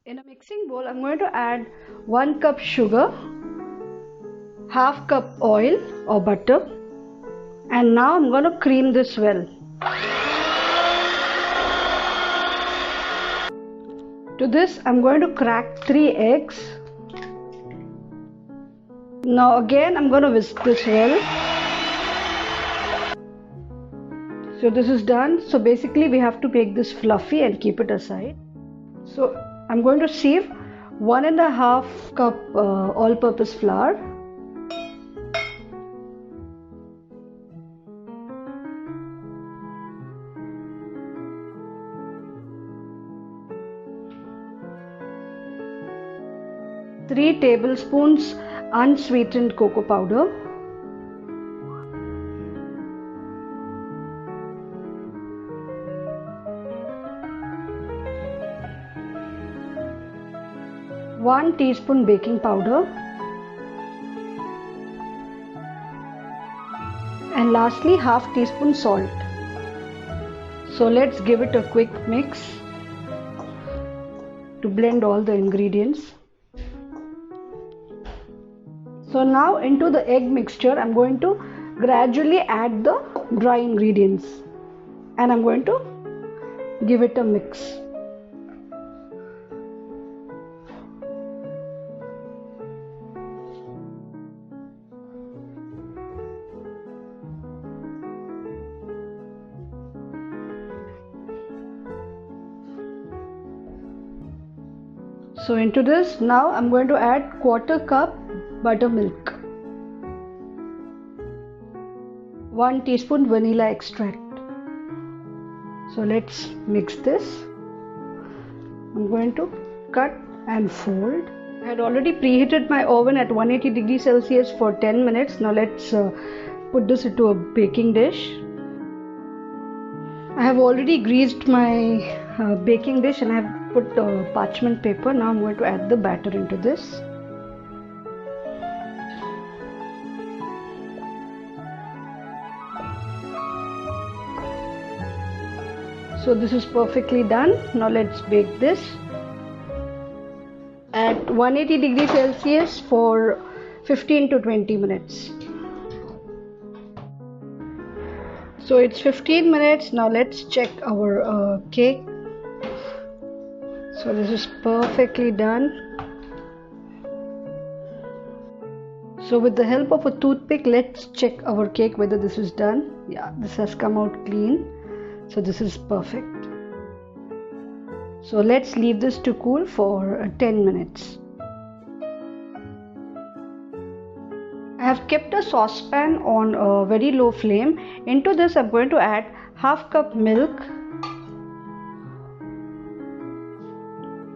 In a mixing bowl, I'm going to add 1 cup sugar, half cup oil or butter, and now I'm going to cream this well. To this, I'm going to crack 3 eggs. Now again, I'm going to whisk this well. So this is done. So basically, we have to make this fluffy and keep it aside. So I'm going to sieve 1.5 cup all-purpose flour, three tablespoons unsweetened cocoa powder, 1 teaspoon baking powder, and lastly half teaspoon salt. So let's give it a quick mix to blend all the ingredients. So now into the egg mixture I'm going to gradually add the dry ingredients and I'm going to give it a mix. So into this now I'm going to add 1/4 cup buttermilk, 1 teaspoon vanilla extract. So let's mix this. I'm going to cut and fold. I had already preheated my oven at 180 degrees Celsius for 10 minutes. Now let's put this into a baking dish. I have already greased my baking dish and I have put parchment paper. Now I'm going to add the batter into this. So this is perfectly done. Now let's bake this at 180 degrees Celsius for 15 to 20 minutes. So it's 15 minutes. Now let's check our cake. So this is perfectly done. So with the help of a toothpick, let's check our cake whether this is done. Yeah, this has come out clean. So this is perfect. So let's leave this to cool for 10 minutes. I have kept a saucepan on a very low flame. Into this I'm going to add half cup milk.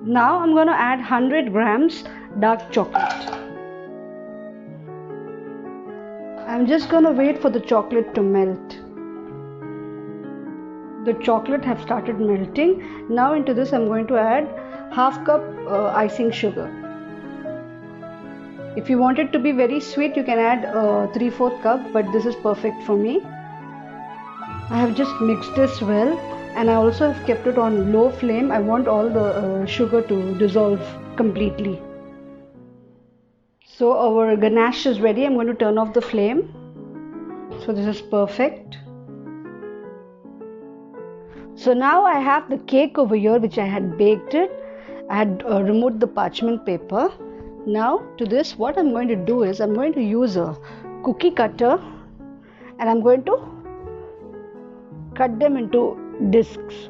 Now I'm going to add 100 grams dark chocolate. I'm just going to wait for the chocolate to melt. The chocolate have started melting. Now into this I'm going to add half cup icing sugar. If you want it to be very sweet, you can add 3/4 cup, but this is perfect for me. I have just mixed this well and I also have kept it on low flame. I want all the sugar to dissolve completely. So our ganache is ready. I'm going to turn off the flame. So this is perfect. So now I have the cake over here which I had baked it. I had removed the parchment paper. Now to this what I'm going to do is I'm going to use a cookie cutter and I'm going to cut them into discs.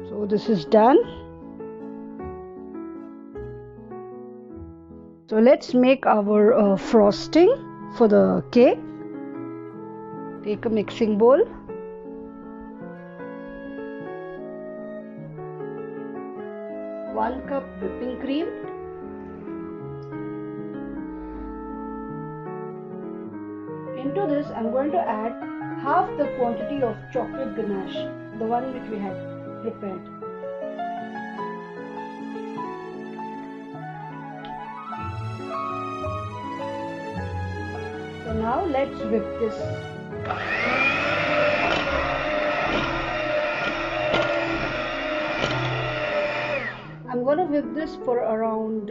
So this is done. So let's make our frosting for the cake. Take a mixing bowl. One cup whipping cream. Into this I'm going to add half the quantity of chocolate ganache, the one which we had prepared. So now let's whip this I'm going to whip this for around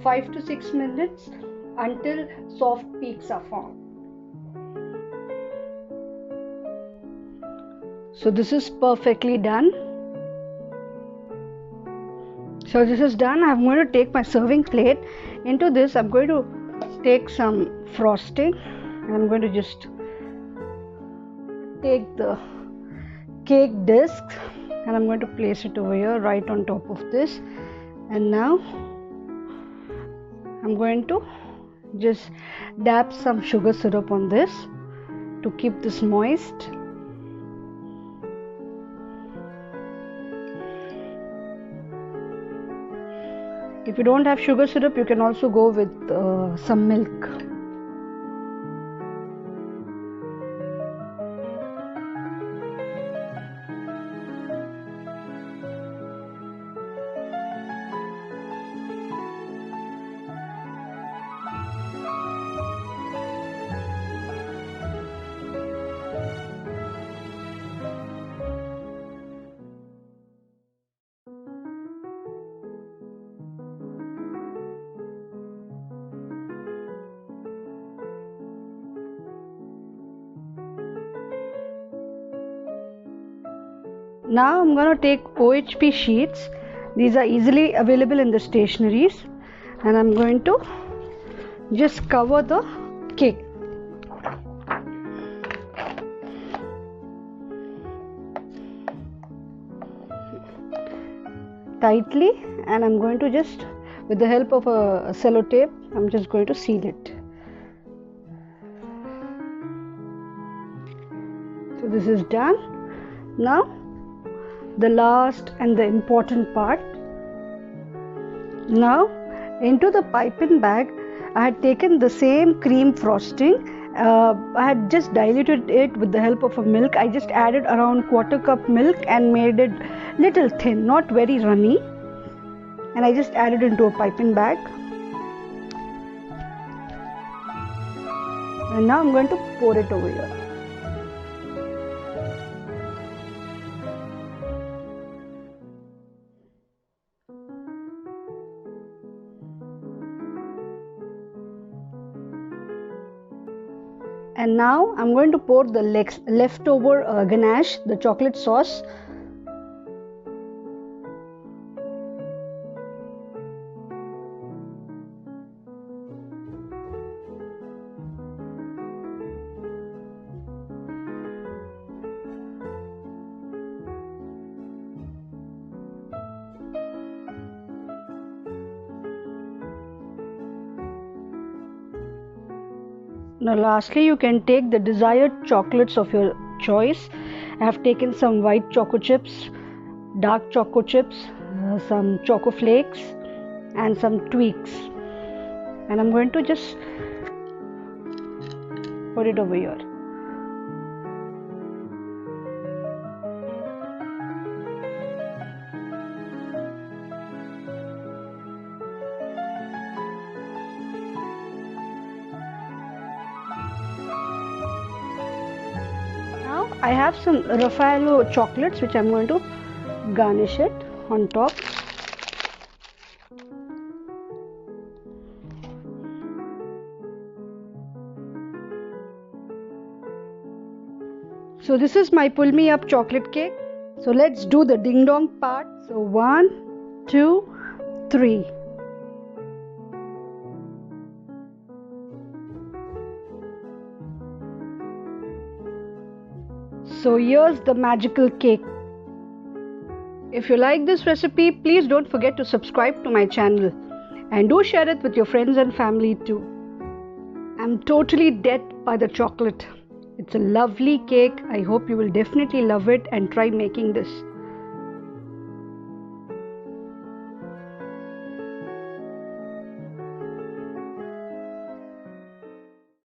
5 to 6 minutes until soft peaks are formed. So this is perfectly done. So this is done. I'm going to take my serving plate. Into this I'm going to take some frosting and I'm going to just take the cake disc and I'm going to place it over here right on top of this. And now I'm going to just dab some sugar syrup on this to keep this moist. If you don't have sugar syrup, you can also go with some milk. Now I'm going to take OHP sheets. These are easily available in the stationeries, and I'm going to just cover the cake. Tightly, and I'm going to just, with the help of a sellotape, I'm just going to seal it. So this is done. Now the last and the important part. Now into the piping bag I had taken the same cream frosting. I had just diluted it with the help of a milk. I just added around 1/4 cup milk and made it little thin, not very runny, and I just added into a piping bag. And now I'm going to pour it over here. And now I'm going to pour the leftover ganache, the chocolate sauce. Now lastly, you can take the desired chocolates of your choice. I have taken some white choco chips, dark choco chips, some choco flakes and some tweaks, and I'm going to just put it over here. I have some Raffaello chocolates which I'm going to garnish it on top. So this is my pull me up chocolate cake. So let's do the ding dong part. So 1, 2, 3. So here's the magical cake. If you like this recipe, please don't forget to subscribe to my channel and do share it with your friends and family too. I'm totally dead by the chocolate. It's a lovely cake. I hope you will definitely love it and try making this.